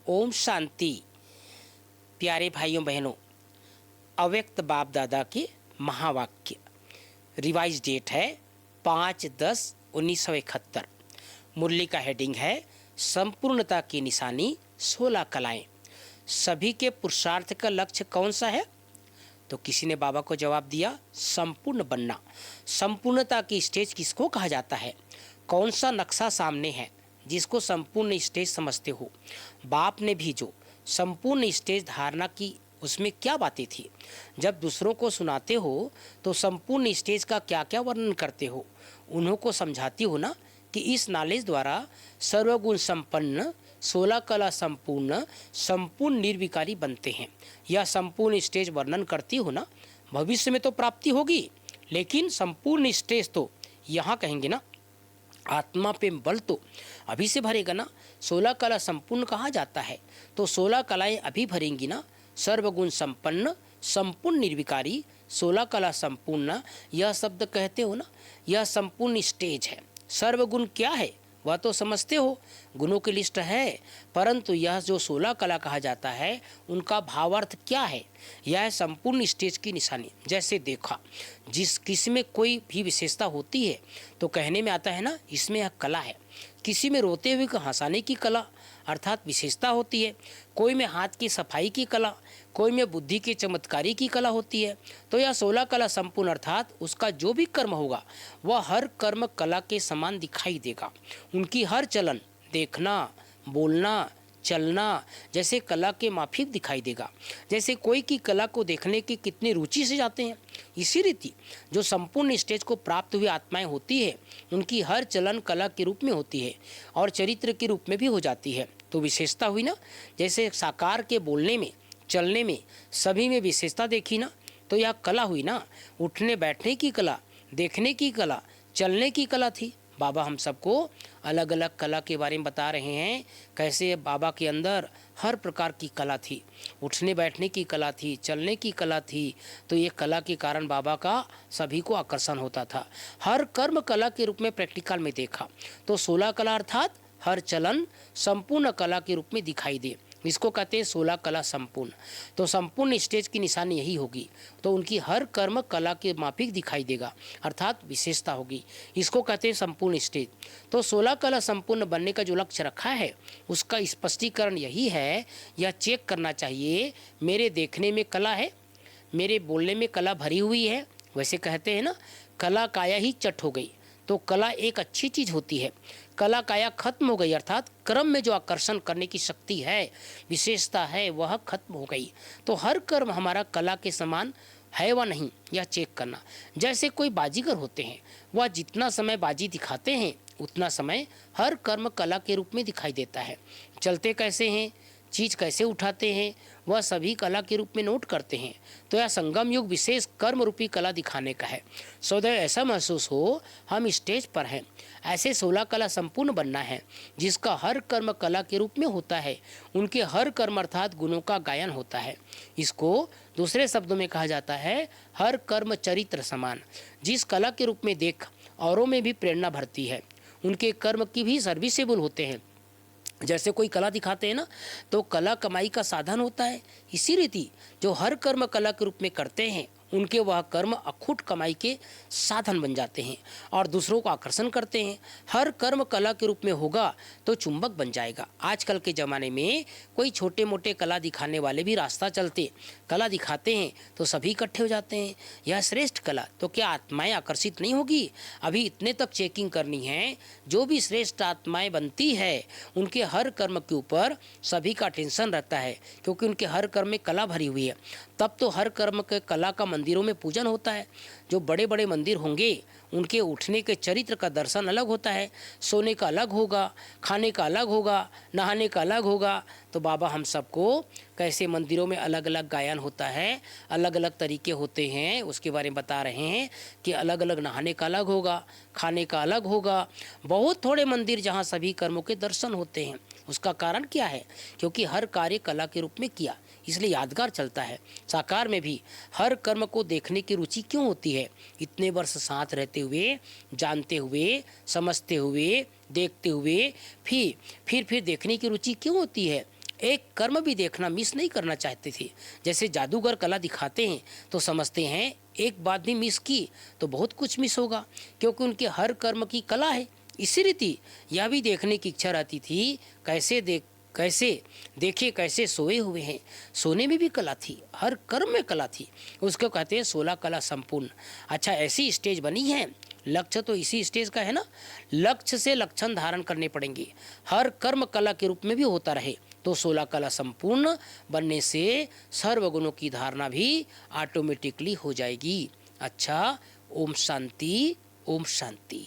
ओम शांति। प्यारे भाइयों बहनों, अव्यक्त बाप दादा के महावाक्य। रिवाइज डेट है 5/10/1971। मुरली का हेडिंग है संपूर्णता की निशानी 16 कलाएं। सभी के पुरुषार्थ का लक्ष्य कौन सा है? तो किसी ने बाबा को जवाब दिया, संपूर्ण बनना। संपूर्णता की स्टेज किसको कहा जाता है? कौन सा नक्शा सामने है जिसको संपूर्ण स्टेज समझते हो? बाप ने भी जो संपूर्ण स्टेज धारणा की, उसमें क्या बातें थी? जब दूसरों को सुनाते हो तो संपूर्ण स्टेज का क्या क्या वर्णन करते हो? उन्हों को समझाती हो ना कि इस नॉलेज द्वारा सर्वगुण संपन्न, 16 कला संपूर्ण, संपूर्ण निर्विकारी बनते हैं। यह संपूर्ण स्टेज वर्णन करती हो ना। भविष्य में तो प्राप्ति होगी, लेकिन संपूर्ण स्टेज तो यहाँ कहेंगे ना। आत्मा पे बल तो अभी से भरेगा ना। 16 कला संपूर्ण कहा जाता है तो 16 कलाएं अभी भरेंगी ना। सर्वगुण संपन्न, संपूर्ण निर्विकारी, 16 कला संपूर्ण, यह शब्द कहते हो ना। यह संपूर्ण स्टेज है। सर्वगुण क्या है वह तो समझते हो, गुणों की लिस्ट है, परंतु यह जो 16 कला कहा जाता है उनका भावार्थ क्या है? यह संपूर्ण स्टेज की निशानी। जैसे देखा, जिस किसी में कोई भी विशेषता होती है तो कहने में आता है ना, इसमें यह कला है। किसी में रोते हुए हंसाने की कला अर्थात विशेषता होती है, कोई में हाथ की सफाई की कला, कोई में बुद्धि के चमत्कारी की कला होती है। तो यह 16 कला संपूर्ण अर्थात उसका जो भी कर्म होगा वह हर कर्म कला के समान दिखाई देगा। उनकी हर चलन, देखना, बोलना, चलना जैसे कला के माफिक दिखाई देगा। जैसे कोई की कला को देखने की कितनी रुचि से जाते हैं, इसी रीति जो संपूर्ण स्टेज को प्राप्त हुई आत्माएं होती है उनकी हर चलन कला के रूप में होती है और चरित्र के रूप में भी हो जाती है। तो विशेषता हुई ना। जैसे साकार के बोलने में, चलने में, सभी में विशेषता देखी ना, तो यह कला हुई ना। उठने बैठने की कला, देखने की कला, चलने की कला थी। बाबा हम सबको अलग अलग कला के बारे में बता रहे हैं, कैसे बाबा के अंदर हर प्रकार की कला थी। उठने बैठने की कला थी, चलने की कला थी। तो ये कला के कारण बाबा का सभी को आकर्षण होता था। हर कर्म कला के रूप में प्रैक्टिकल में देखा तो 16 कला अर्थात हर चलन संपूर्ण कला के रूप में दिखाई दे, इसको कहते हैं 16 कला संपूर्ण। तो संपूर्ण स्टेज की निशानी यही होगी। तो उनकी हर कर्म कला के माफिक दिखाई देगा अर्थात विशेषता होगी, इसको कहते हैं संपूर्ण स्टेज। तो 16 कला संपूर्ण बनने का जो लक्ष्य रखा है उसका स्पष्टीकरण यही है। यह चेक करना चाहिए, मेरे देखने में कला है, मेरे बोलने में कला भरी हुई है। वैसे कहते हैं ना, कला काया ही चट हो गई। तो कला एक अच्छी चीज़ होती है। कला काया खत्म हो गई अर्थात कर्म में जो आकर्षण करने की शक्ति है, विशेषता है, वह खत्म हो गई। तो हर कर्म हमारा कला के समान है व नहीं, यह चेक करना। जैसे कोई बाजीगर होते हैं, वह जितना समय बाजी दिखाते हैं उतना समय हर कर्म कला के रूप में दिखाई देता है। चलते कैसे हैं, चीज़ कैसे उठाते हैं, वह सभी कला के रूप में नोट करते हैं। तो यह संगम युग विशेष कर्म रूपी कला दिखाने का है। सदैव ऐसा महसूस हो हम स्टेज पर हैं। ऐसे 16 कला संपूर्ण बनना है जिसका हर कर्म कला के रूप में होता है। उनके हर कर्म अर्थात गुणों का गायन होता है। इसको दूसरे शब्दों में कहा जाता है हर कर्म चरित्र समान। जिस कला के रूप में देख औरों में भी प्रेरणा भरती है, उनके कर्म की भी सर्विसेबल होते हैं। जैसे कोई कला दिखाते हैं ना, तो कला कमाई का साधन होता है। इसी रीति जो हर कर्म कला के रूप में करते हैं उनके वह कर्म अखूट कमाई के साधन बन जाते हैं और दूसरों को आकर्षण करते हैं। हर कर्म कला के रूप में होगा तो चुंबक बन जाएगा। आजकल के ज़माने में कोई छोटे मोटे कला दिखाने वाले भी रास्ता चलते कला दिखाते हैं तो सभी इकट्ठे हो जाते हैं। यह श्रेष्ठ कला, तो क्या आत्माएं आकर्षित नहीं होगी? अभी इतने तक चेकिंग करनी है। जो भी श्रेष्ठ आत्माएं बनती है उनके हर कर्म के ऊपर सभी का टेंशन रहता है, क्योंकि उनके हर कर्म में कला भरी हुई है। तब तो हर कर्म के कला का मंदिरों में पूजन होता है। जो बड़े बड़े मंदिर होंगे उनके उठने के चरित्र का दर्शन अलग होता है, सोने का अलग होगा, खाने का अलग होगा, नहाने का अलग होगा। तो बाबा हम सबको कैसे मंदिरों में अलग अलग गायन होता है, अलग अलग तरीके होते हैं, उसके बारे में बता रहे हैं कि अलग अलग नहाने का अलग होगा, खाने का अलग होगा। बहुत थोड़े मंदिर जहाँ सभी कर्मों के दर्शन होते हैं। उसका कारण क्या है? क्योंकि हर कार्य कला के रूप में किया, इसलिए यादगार चलता है। साकार में भी हर कर्म को देखने की रुचि क्यों होती है? इतने वर्ष साथ रहते हुए, जानते हुए, समझते हुए, देखते हुए फिर देखने की रुचि क्यों होती है? एक कर्म भी देखना मिस नहीं करना चाहते थे। जैसे जादूगर कला दिखाते हैं तो समझते हैं एक बात भी मिस की तो बहुत कुछ मिस होगा, क्योंकि उनके हर कर्म की कला है। इसी रीति यह भी देखने की इच्छा रहती थी, कैसे देखे कैसे सोए हुए हैं। सोने में भी कला थी, हर कर्म में कला थी। उसको कहते हैं 16 कला संपूर्ण। अच्छा, ऐसी स्टेज बनी है, लक्ष्य तो इसी स्टेज का है ना। लक्ष्य से लक्षण धारण करने पड़ेंगे, हर कर्म कला के रूप में भी होता रहे, तो 16 कला संपूर्ण बनने से सर्वगुणों की धारणा भी ऑटोमेटिकली हो जाएगी। अच्छा, ओम शांति, ओम शांति।